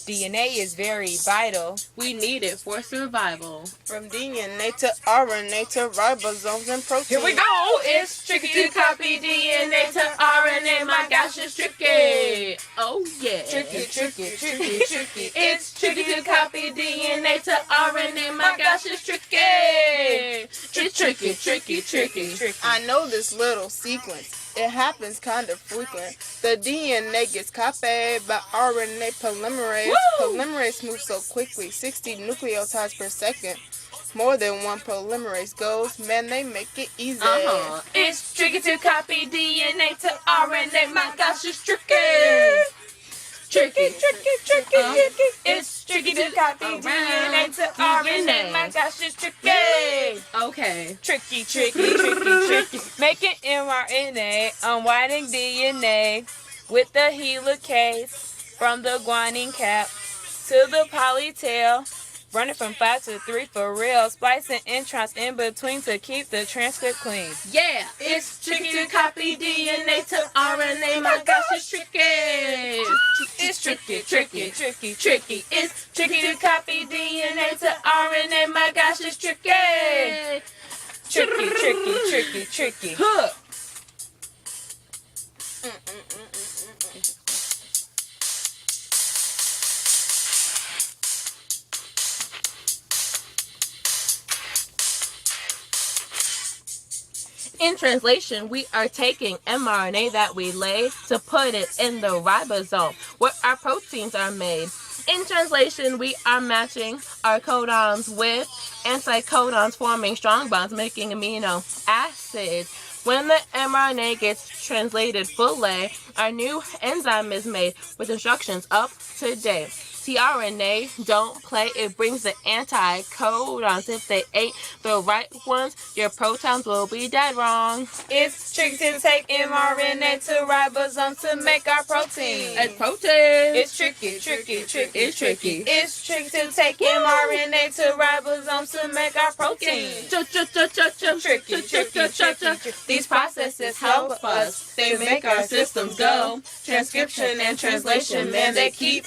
DNA is very vital. We need it for survival. From DNA to RNA to ribosomes and proteins. Here we go! It's tricky to copy DNA to RNA. My gosh, it's tricky. Oh yeah. Tricky. It's tricky to copy DNA to RNA. My gosh, it's tricky. It's tricky. I know this little sequence. It happens kind of frequent. The DNA gets copied by RNA polymerase. Woo! Polymerase moves so quickly, 60 nucleotides per second. More than one polymerase goes, man, they make it easy. It's tricky to copy DNA to RNA. My gosh, it's tricky. Tricky. It's tricky to copy DNA to RNA. My gosh, it's tricky. Okay. Tricky. Making mRNA, unwinding DNA with the helicase from the guanine cap to the polytail. Running from 5 to 3 for real. Splicing introns in between to keep the transcript clean. Yeah, it's tricky to copy DNA to RNA. My gosh, it's tricky. It's tricky. It's tricky to copy DNA to RNA. My gosh, it's tricky. Tricky. Huh. In translation, we are taking mRNA that we lay to put it in the ribosome, where our proteins are made. In translation, we are matching our codons with anticodons, forming strong bonds, making amino acids. When the mRNA gets translated fully, our new enzyme is made with instructions up to date. tRNA don't play, it brings the anticodons. If they ain't the right ones, your protons will be dead wrong. It's tricky to take mRNA to ribosomes to make our protein. It's protein. It's tricky. It's tricky. It's tricky to take mRNA to ribosomes to make our protein. Tricky. These processes help us. They make our systems go. Transcription and translation, man, they keep